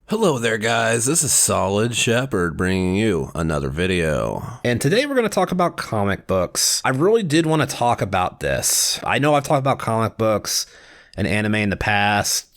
Hello there guys, this is Solid Shepard bringing you another video. And today we're going to talk about comic books. I really did want to talk about this. I know I've talked about comic books and anime in the past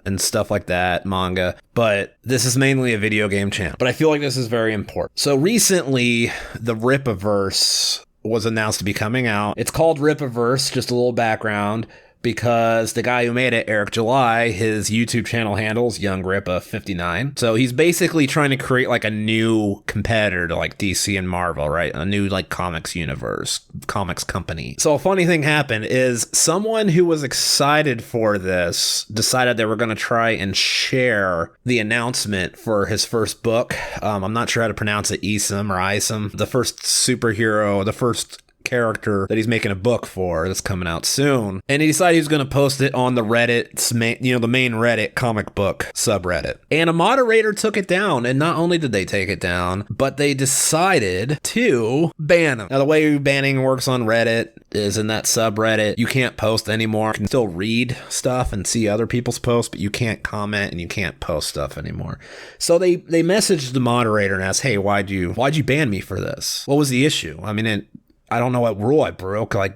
and stuff like that, manga, but this is mainly a video game channel. But I feel like this is very important. So recently, the Rippaverse was announced to be coming out. It's called Rippaverse, just a little background, because the guy who made it, Eric July, his YouTube channel handles Young Rippa 59. So he's basically trying to create like a new competitor to like DC and Marvel, right? A new like comics universe, comics company. So a funny thing happened is someone who was excited for this decided they were going to try and share the announcement for his first book. I'm not sure how to pronounce it, Isom, the first superhero, the first character that he's making a book for that's coming out soon. And he decided he was going to post it on the Reddit's the main Reddit comic book subreddit. And a moderator took it down. And not only did they take it down, but they decided to ban him. Now, the way banning works on Reddit is in that subreddit, you can't post anymore. You can still read stuff and see other people's posts, but you can't comment and you can't post stuff anymore. So they messaged the moderator and asked, hey, why'd you ban me for this? What was the issue? I mean, I don't know what rule I broke. Like,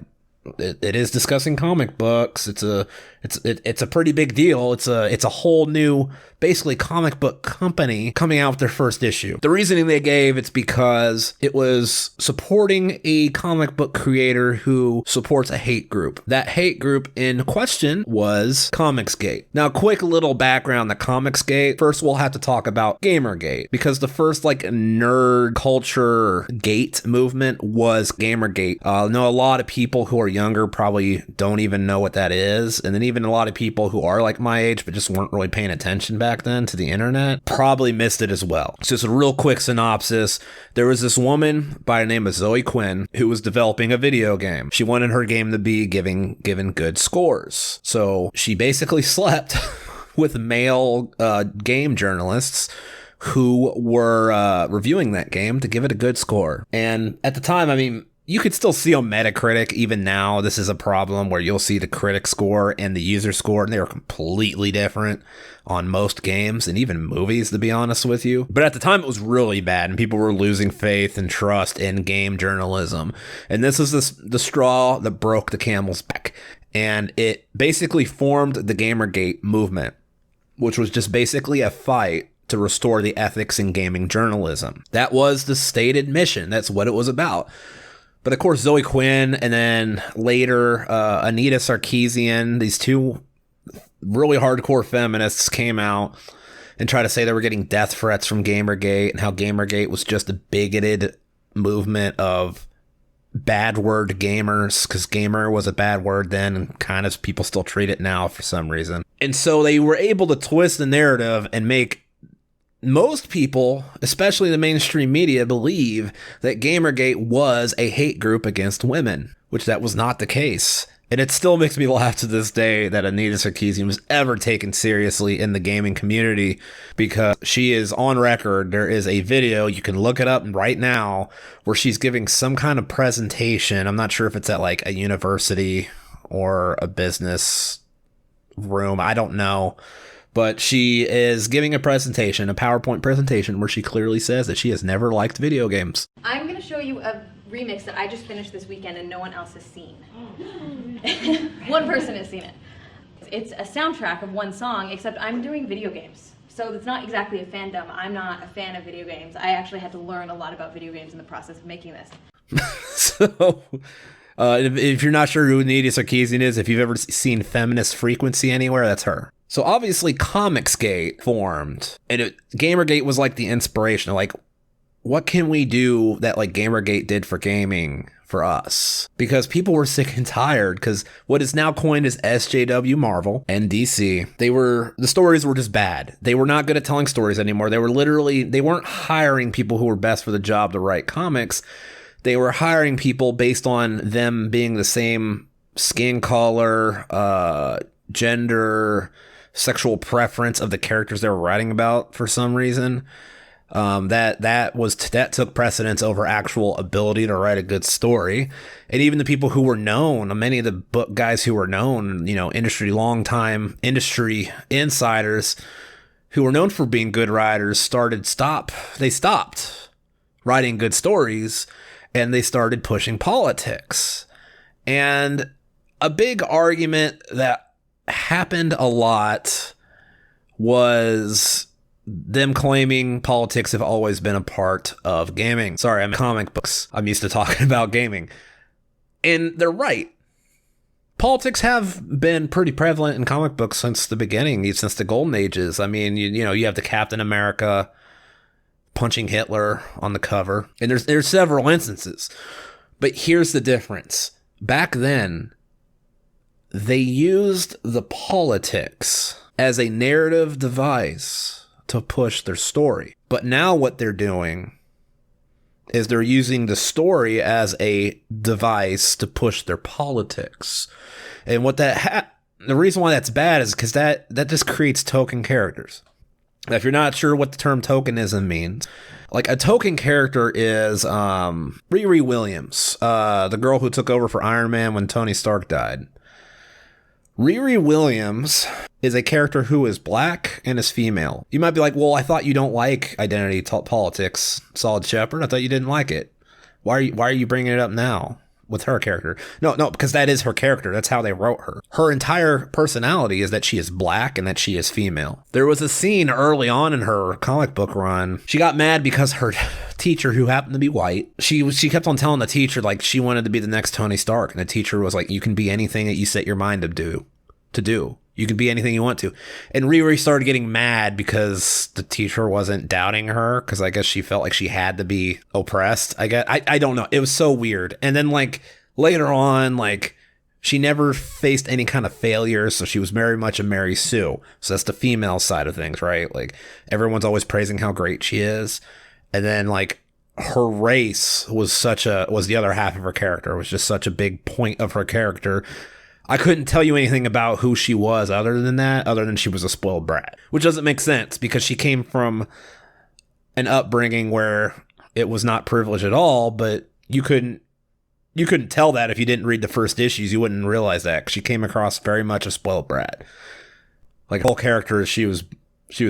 it is discussing comic books. It's a pretty big deal. It's a whole new, basically, comic book company coming out with their first issue. The reasoning they gave, it's because it was supporting a comic book creator who supports a hate group. That hate group in question was Comicsgate. Now, quick little background, the Comicsgate. First, we'll have to talk about Gamergate, because the first like nerd culture gate movement was Gamergate. I know a lot of people who are younger probably don't even know what that is, and then even a lot of people who are like my age but just weren't really paying attention back then to the internet probably missed it as well. So just a real quick synopsis. There was this woman by the name of Zoe Quinn who was developing a video game. She wanted her game to be given good scores. So she basically slept with male game journalists who were reviewing that game to give it a good score. And at the time, I mean, you could still see on Metacritic, even now, this is a problem where you'll see the critic score and the user score, and they're completely different on most games and even movies, to be honest with you. But at the time, it was really bad, and people were losing faith and trust in game journalism. And this is the straw that broke the camel's back. And it basically formed the Gamergate movement, which was just basically a fight to restore the ethics in gaming journalism. That was the stated mission. That's what it was about. But of course, Zoe Quinn and then later Anita Sarkeesian, these two really hardcore feminists came out and tried to say they were getting death threats from Gamergate and how Gamergate was just a bigoted movement of bad word gamers, because gamer was a bad word then and kind of people still treat it now for some reason. And so they were able to twist the narrative and make most people, especially the mainstream media, believe that Gamergate was a hate group against women, which that was not the case. And it still makes me laugh to this day that Anita Sarkeesian was ever taken seriously in the gaming community, because she is on record. There is a video, you can look it up right now, where she's giving some kind of presentation. I'm not sure if it's at like a university or a business room. I don't know. But she is giving a presentation, a PowerPoint presentation, where she clearly says that she has never liked video games. I'm going to show you a remix that I just finished this weekend and no one else has seen. One person has seen it. It's a soundtrack of one song, except I'm doing video games. So it's not exactly a fandom. I'm not a fan of video games. I actually had to learn a lot about video games in the process of making this. So, if you're not sure who Anita Sarkeesian is, if you've ever seen Feminist Frequency anywhere, that's her. So obviously Comicsgate formed, and Gamergate was like the inspiration. Like, what can we do that like Gamergate did for gaming for us? Because people were sick and tired, because what is now coined as SJW Marvel and DC, the stories were just bad. They were not good at telling stories anymore. They weren't hiring people who were best for the job to write comics. They were hiring people based on them being the same skin color, gender, sexual preference of the characters they were writing about for some reason. That took precedence over actual ability to write a good story. And even the people who were known, many of the book guys who were known, longtime industry insiders, who were known for being good writers, they stopped writing good stories, and they started pushing politics. And a big argument that happened a lot was them claiming politics have always been a part of gaming. Sorry, I'm comic books. I'm used to talking about gaming. And they're right. Politics have been pretty prevalent in comic books since the beginning, since the golden ages. I mean, you have the Captain America punching Hitler on the cover, and there's several instances. But here's the difference. Back then, they used the politics as a narrative device to push their story. But now what they're doing is they're using the story as a device to push their politics. And what the reason why that's bad is because that just creates token characters. Now, if you're not sure what the term tokenism means, like a token character is Riri Williams, the girl who took over for Iron Man when Tony Stark died. Riri Williams is a character who is black and is female. You might be like, well, I thought you don't like identity politics, Solid Shepard. I thought you didn't like it. Why are you bringing it up now with her character? No, because that is her character. That's how they wrote her. Her entire personality is that she is black and that she is female. There was a scene early on in her comic book run. She got mad because her teacher, who happened to be white, she kept on telling the teacher like she wanted to be the next Tony Stark, and the teacher was like, you can be anything that you set your mind to do. You can be anything you want to. And Riri started getting mad because the teacher wasn't doubting her, because I guess she felt like she had to be oppressed. I don't know. It was so weird. And then like later on, like she never faced any kind of failure, so she was very much a Mary Sue. So that's the female side of things, right? Like everyone's always praising how great she is. And then like her race was the other half of her character. It was just such a big point of her character. I couldn't tell you anything about who she was other than she was a spoiled brat, which doesn't make sense because she came from an upbringing where it was not privileged at all, but you couldn't tell that if you didn't read the first issues. You wouldn't realize that, 'cause she came across very much a spoiled brat. Like the whole character, she was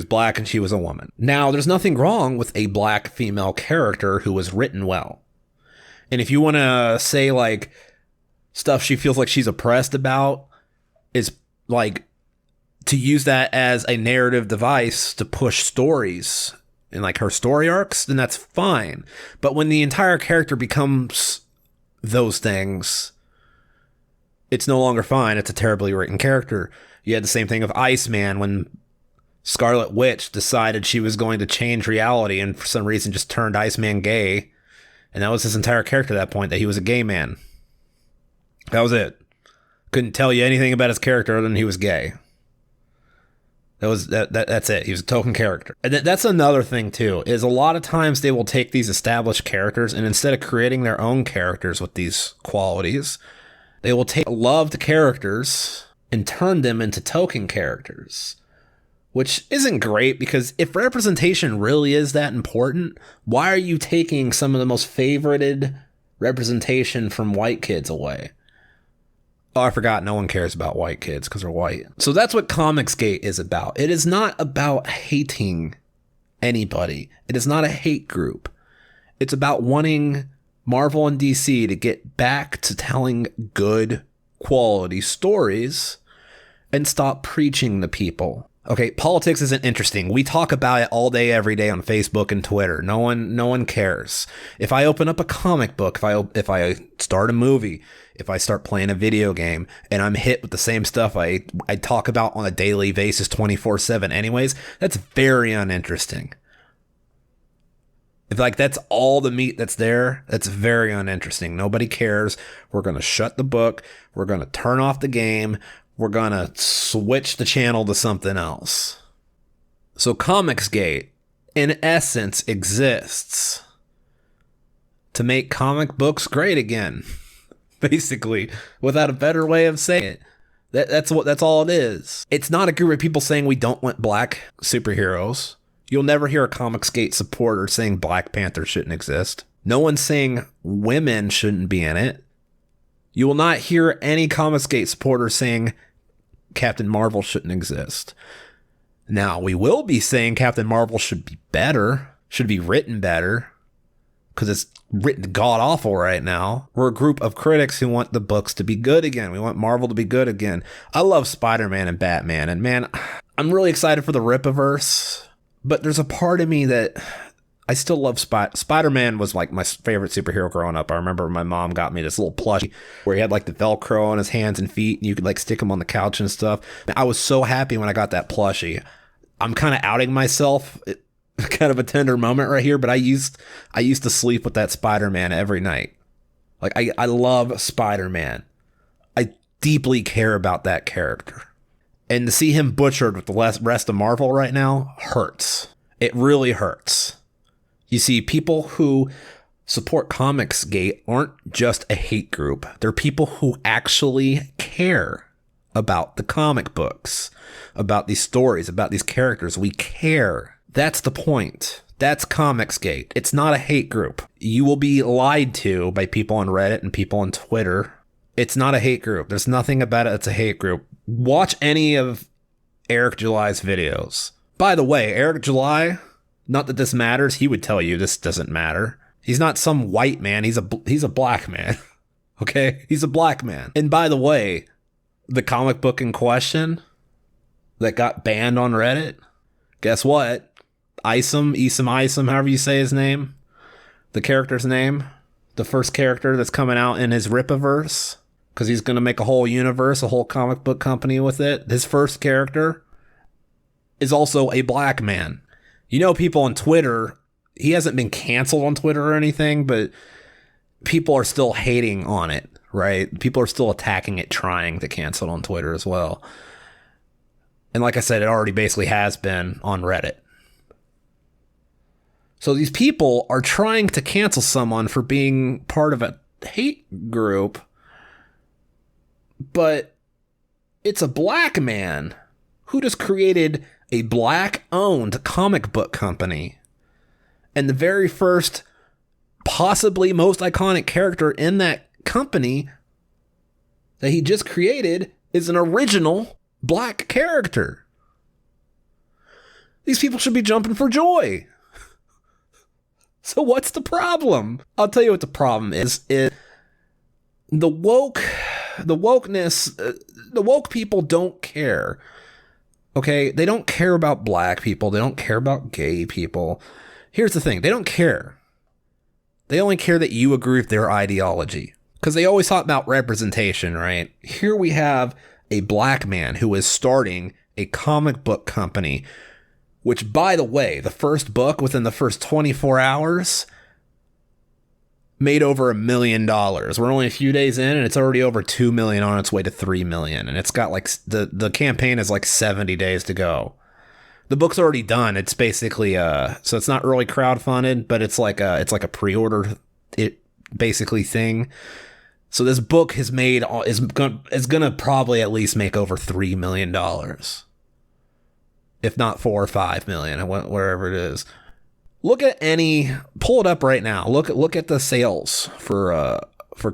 black and she was a woman. Now, there's nothing wrong with a black female character who was written well. And if you want to say like stuff she feels like she's oppressed about is like to use that as a narrative device to push stories and like her story arcs, then that's fine. But when the entire character becomes those things, it's no longer fine. It's a terribly written character. You had the same thing of Iceman when Scarlet Witch decided she was going to change reality and for some reason just turned Iceman gay. And that was his entire character at that point, that he was a gay man. That was it. Couldn't tell you anything about his character other than he was gay. That's it. He was a token character. And that's another thing too, is a lot of times they will take these established characters and instead of creating their own characters with these qualities, they will take loved characters and turn them into token characters, which isn't great because if representation really is that important, why are you taking some of the most favorited representation from white kids away? Oh, I forgot, no one cares about white kids because they're white. So that's what Comicsgate is about. It is not about hating anybody. It is not a hate group. It's about wanting Marvel and DC to get back to telling good quality stories and stop preaching to people. Okay, politics isn't interesting. We talk about it all day, every day on Facebook and Twitter. No one cares. If I open up a comic book, if I start a movie, if I start playing a video game, and I'm hit with the same stuff I talk about on a daily basis 24/7 anyways, that's very uninteresting. If like that's all the meat that's there, that's very uninteresting. Nobody cares. We're going to shut the book. We're going to turn off the game. We're going to switch the channel to something else. So Comicsgate, in essence, exists to make comic books great again. Basically, without a better way of saying it. That's all it is. It's not a group of people saying we don't want black superheroes. You'll never hear a Comicsgate supporter saying Black Panther shouldn't exist. No one's saying women shouldn't be in it. You will not hear any Comicsgate supporter saying Captain Marvel shouldn't exist. Now, we will be saying Captain Marvel should be better, should be written better, because it's written god-awful right now. We're a group of critics who want the books to be good again. We want Marvel to be good again. I love Spider-Man and Batman, and man, I'm really excited for the Rippaverse, but there's a part of me that I still love Spider-Man was like my favorite superhero growing up. I remember my mom got me this little plushie where he had like the Velcro on his hands and feet, and you could like stick him on the couch and stuff. I was so happy when I got that plushie. I'm kind of outing myself. Kind of a tender moment right here, but I used to sleep with that Spider-Man every night. Like I love Spider-Man. I deeply care about that character. And to see him butchered with the rest of Marvel right now hurts. It really hurts. You see, people who support Comicsgate aren't just a hate group. They're people who actually care about the comic books, about these stories, about these characters. We care. That's the point. That's Comicsgate. It's not a hate group. You will be lied to by people on Reddit and people on Twitter. It's not a hate group. There's nothing about it that's a hate group. Watch any of Eric July's videos. By the way, Eric July, not that this matters, he would tell you this doesn't matter. He's not some white man. He's a black man. Okay? He's a black man. And by the way, the comic book in question that got banned on Reddit, guess what? Isom, however you say his name, the character's name, the first character that's coming out in his Rippaverse, because he's going to make a whole universe, a whole comic book company with it. His first character is also a black man. You know, people on Twitter, he hasn't been canceled on Twitter or anything, but people are still hating on it, right? People are still attacking it, trying to cancel it on Twitter as well. And like I said, it already basically has been on Reddit. So these people are trying to cancel someone for being part of a hate group, but it's a black man who just created a black-owned comic book company. And the very first, possibly most iconic character in that company that he just created is an original black character. These people should be jumping for joy. So what's the problem? I'll tell you what the problem is the wokeness, the woke people don't care. Okay? They don't care about black people. They don't care about gay people. Here's the thing. They don't care. They only care that you agree with their ideology. Because they always talk about representation, right? Here we have a black man who is starting a comic book company, which, by the way, the first book within the first 24 hours made over $1 million. We're only a few days in and it's already over 2 million on its way to 3 million. And it's got like the campaign is like 70 days to go. The book's already done. It's basically so it's not really crowdfunded, but it's like a pre-order basically thing. So this book is gonna probably at least make over $3 million. If not 4 or 5 million, wherever it is. Pull it up right now. Look at the sales for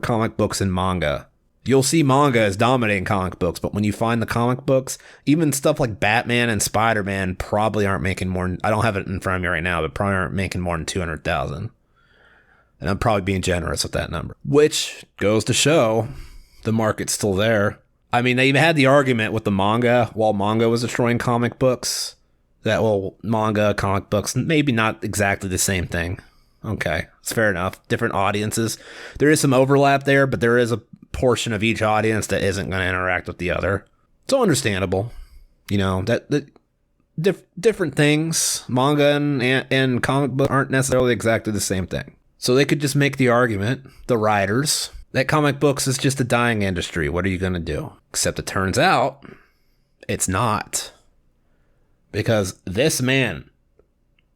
comic books and manga. You'll see manga is dominating comic books, but when you find the comic books, even stuff like Batman and Spider-Man probably aren't making more. I don't have it in front of me right now, but probably aren't making more than 200,000. And I'm probably being generous with that number, which goes to show the market's still there. I mean, they even had the argument with the manga while manga was destroying comic books. Manga, comic books, maybe not exactly the same thing. Okay, it's fair enough. Different audiences. There is some overlap there, but there is a portion of each audience that isn't going to interact with the other. So understandable. You know, that different things, manga and comic book aren't necessarily exactly the same thing. So they could just make the argument, the writers, that comic books is just a dying industry. What are you going to do? Except it turns out it's not. Because this man,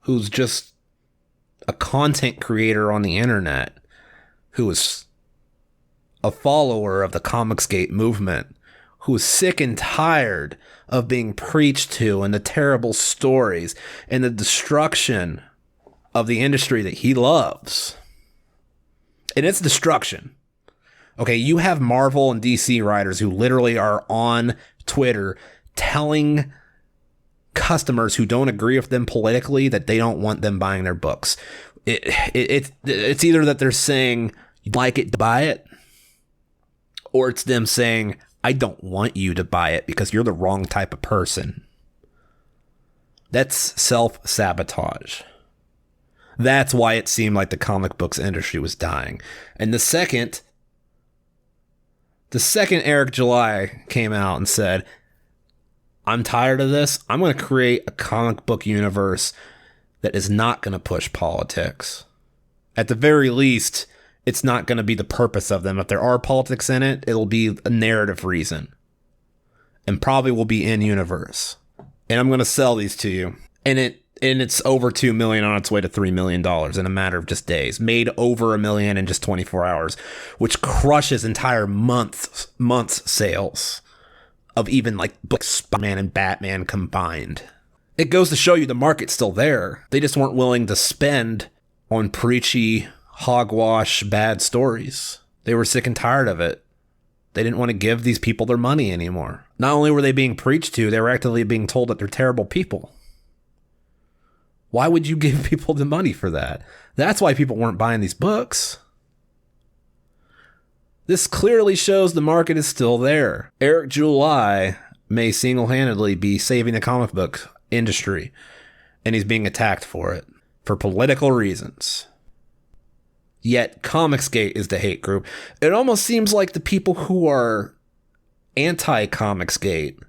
who's just a content creator on the internet, who is a follower of the Comicsgate movement, who is sick and tired of being preached to and the terrible stories and the destruction of the industry that he loves. And it's destruction. Okay, you have Marvel and DC writers who literally are on Twitter telling customers who don't agree with them politically that they don't want them buying their books. It's either that they're saying you like it to buy it, or it's them saying I don't want you to buy it because you're the wrong type of person. That's self-sabotage. That's why it seemed like the comic books industry was dying. And the second Eric July came out and said, I'm tired of this. I'm going to create a comic book universe that is not going to push politics. At the very least, it's not going to be the purpose of them. If there are politics in it, it'll be a narrative reason. And probably will be in universe. And I'm going to sell these to you. And it's over $2 million on its way to $3 million in a matter of just days. Made over $1 million in just 24 hours, which crushes entire months sales of even like books, Spider-Man and Batman combined. It goes to show you the market's still there. They just weren't willing to spend on preachy, hogwash, bad stories. They were sick and tired of it. They didn't want to give these people their money anymore. Not only were they being preached to, they were actively being told that they're terrible people. Why would you give people the money for that? That's why people weren't buying these books. This clearly shows the market is still there. Eric July may single-handedly be saving the comic book industry, and he's being attacked for it, for political reasons. Yet Comicsgate is the hate group. It almost seems like the people who are anti-Comicsgate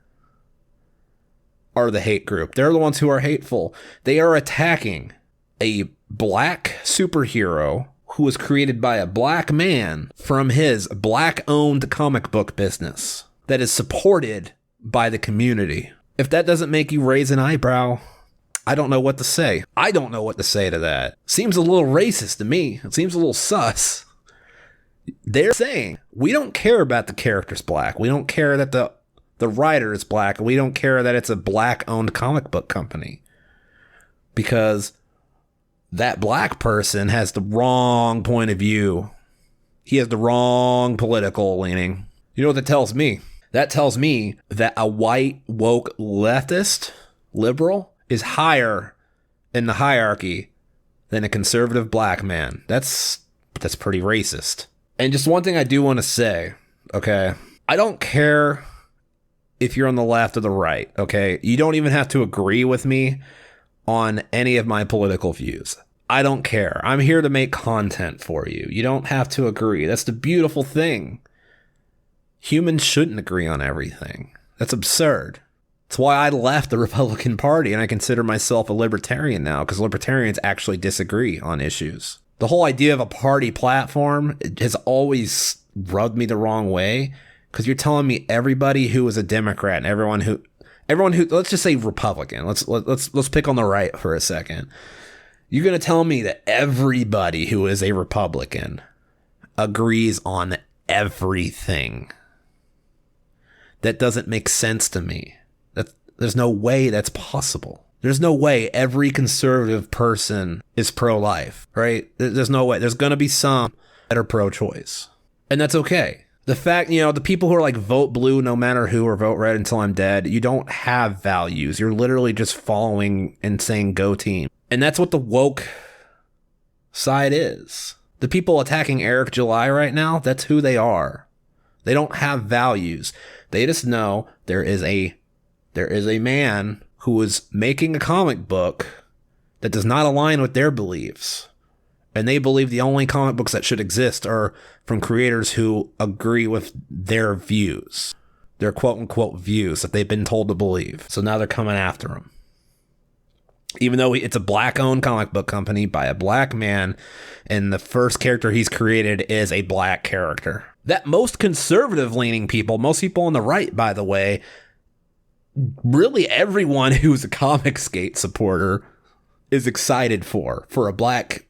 are the hate group. They're the ones who are hateful. They are attacking a black superhero who was created by a black man from his black-owned comic book business that is supported by the community. If that doesn't make you raise an eyebrow, I don't know what to say. I don't know what to say to that. Seems a little racist to me. It seems a little sus. They're saying, we don't care about the character's black. We don't care that the writer is black. We don't care that it's a black-owned comic book company. Because that black person has the wrong point of view. He has the wrong political leaning. You know what that tells me? That tells me that a white, woke, leftist, liberal is higher in the hierarchy than a conservative black man. That's pretty racist. And just one thing I do want to say, okay? I don't care if you're on the left or the right, okay? You don't even have to agree with me on any of my political views. I don't care. I'm here to make content for you. You don't have to agree. That's the beautiful thing. Humans shouldn't agree on everything. That's absurd. That's why I left the Republican Party and I consider myself a libertarian now, because libertarians actually disagree on issues. The whole idea of a party platform has always rubbed me the wrong way, because you're telling me everybody who is a Democrat and everyone who let's just say Republican. Let's pick on the right for a second. You're going to tell me that everybody who is a Republican agrees on everything. That doesn't make sense to me. There's no way that's possible. There's no way every conservative person is pro-life, right? There's no way. There's going to be some that are pro-choice. And that's okay. The fact, the people who are like vote blue no matter who, or vote red until I'm dead, you don't have values. You're literally just following and saying go team. And that's what the woke side is. The people attacking Eric July right now, that's who they are. They don't have values. They just know there is a man who is making a comic book that does not align with their beliefs. And they believe the only comic books that should exist are from creators who agree with their views. Their quote-unquote views that they've been told to believe. So now they're coming after him. Even though it's a black-owned comic book company by a black man, and the first character he's created is a black character. That most conservative-leaning people, most people on the right, by the way, really everyone who's a Comicsgate supporter is excited for a black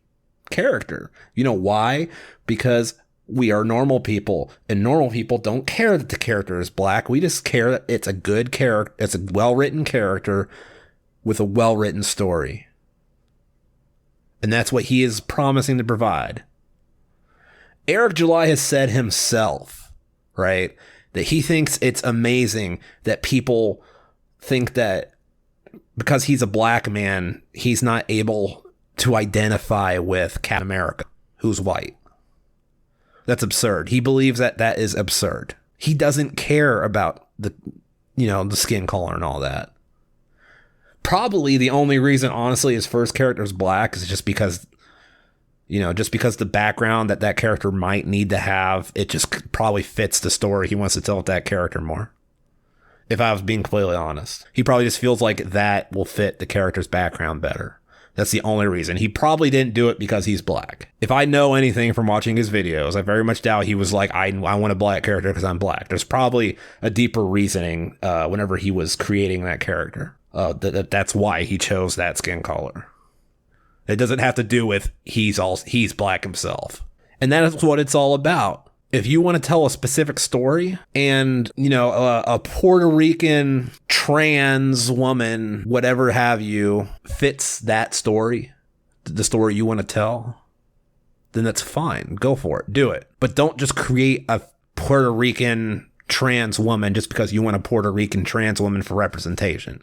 character. You know why? Because we are normal people, and normal people don't care that the character is black. We just care that it's a good character, it's a well-written character with a well-written story. And that's what he is promising to provide. Eric July has said himself, right, that he thinks it's amazing that people think that because he's a black man, he's not able to identify with Captain America, who's white. That's absurd. He believes that that is absurd. He doesn't care about the skin color and all that. Probably the only reason, honestly, his first character is black is just because the background that character might need to have, it just probably fits the story he wants to tell with that character more. If I was being completely honest, he probably just feels like that will fit the character's background better. That's the only reason. He probably didn't do it because he's black. If I know anything from watching his videos, I very much doubt he was like, I want a black character because I'm black. There's probably a deeper reasoning whenever he was creating that character. That's why he chose that skin color. It doesn't have to do with he's black himself. And that is what it's all about. If you want to tell a specific story and, a Puerto Rican trans woman, whatever have you, fits that story, the story you want to tell, then that's fine. Go for it. Do it. But don't just create a Puerto Rican trans woman just because you want a Puerto Rican trans woman for representation.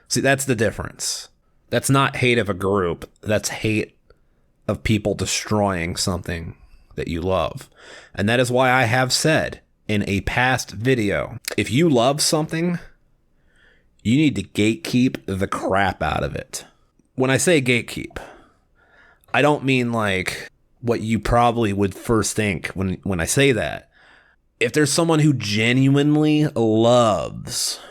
See, that's the difference. That's not hate of a group. That's hate of people destroying something that you love. And that is why I have said in a past video, if you love something, you need to gatekeep the crap out of it. When I say gatekeep, I don't mean like what you probably would first think when I say that. If there's someone who genuinely loves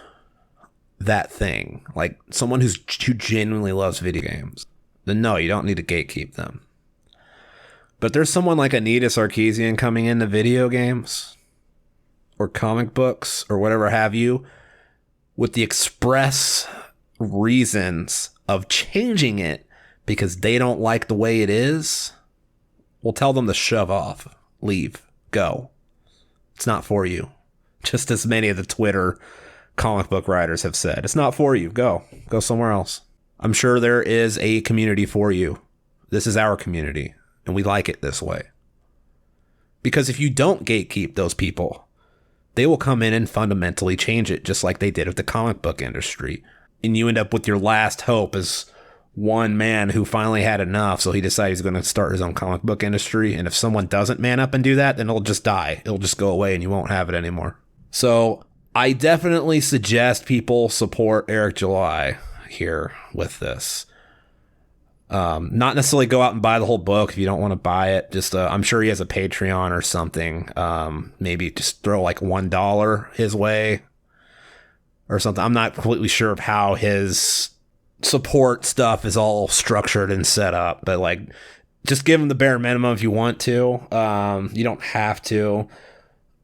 that thing, like someone who genuinely loves video games, then no, you don't need to gatekeep them. But there's someone like Anita Sarkeesian coming into video games or comic books or whatever have you with the express reasons of changing it because they don't like the way it is. We'll tell them to shove off, leave, go. It's not for you. Just as many of the Twitter comic book writers have said. It's not for you. Go somewhere else. I'm sure there is a community for you. This is our community. And we like it this way. Because if you don't gatekeep those people, they will come in and fundamentally change it just like they did with the comic book industry. And you end up with your last hope as one man who finally had enough, so he decided he's going to start his own comic book industry. And if someone doesn't man up and do that, then it'll just die. It'll just go away and you won't have it anymore. So I definitely suggest people support Eric July here with this. Not necessarily go out and buy the whole book if you don't want to buy it. Just I'm sure he has a Patreon or something. Maybe just throw like $1 his way or something. I'm not completely sure of how his support stuff is all structured and set up, but like just give him the bare minimum if you want to. You don't have to,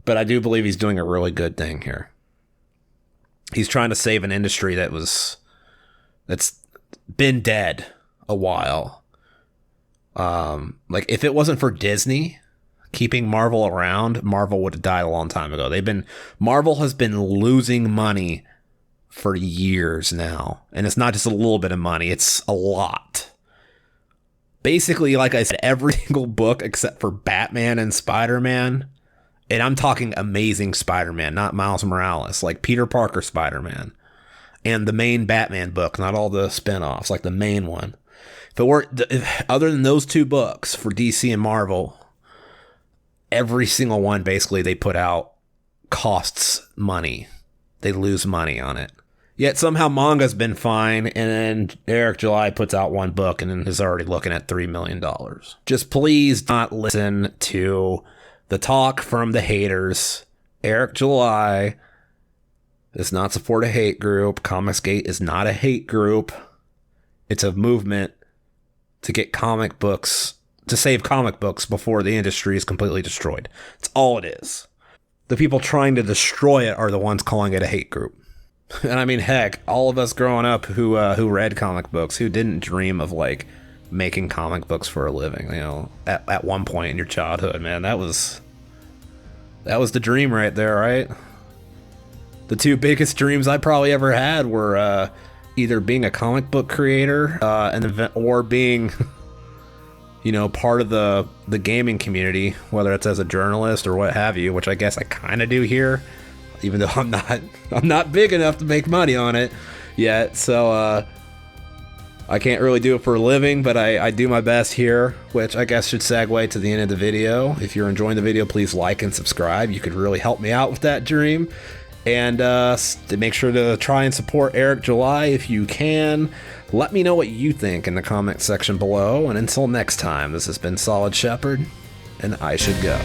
but I do believe he's doing a really good thing here. He's trying to save an industry that's been dead a while. Like if it wasn't for Disney keeping Marvel around, Marvel would have died a long time ago. Marvel has been losing money for years now, and it's not just a little bit of money, it's a lot. Basically, like I said, every single book except for Batman and Spider-Man, and I'm talking Amazing Spider-Man, not Miles Morales, like Peter Parker Spider-Man, and the main Batman book, not all the spin-offs, like the main one. Other than those two books for DC and Marvel, every single one basically they put out costs money. They lose money on it. Yet somehow manga's been fine, and then Eric July puts out one book and then is already looking at $3 million. Just please not listen to the talk from the haters. Eric July does not support a hate group. Comicsgate is not a hate group. It's a movement to get comic books, to save comic books before the industry is completely destroyed. That's all it is. The people trying to destroy it are the ones calling it a hate group. And I mean, heck, all of us growing up who read comic books, who didn't dream of like making comic books for a living, at one point in your childhood, man, that was the dream right there, right? The two biggest dreams I probably ever had were either being a comic book creator or being part of the gaming community, whether it's as a journalist or what have you, which I guess I kind of do here, even though I'm not big enough to make money on it. yet, so I can't really do it for a living, but I do my best here, which I guess should segue to the end of the video. If you're enjoying the video, please like and subscribe. You could really help me out with that dream. And make sure to try and support Eric July if you can. Let me know what you think in the comment section below. And until next time, this has been Solid Shepard, and I should go.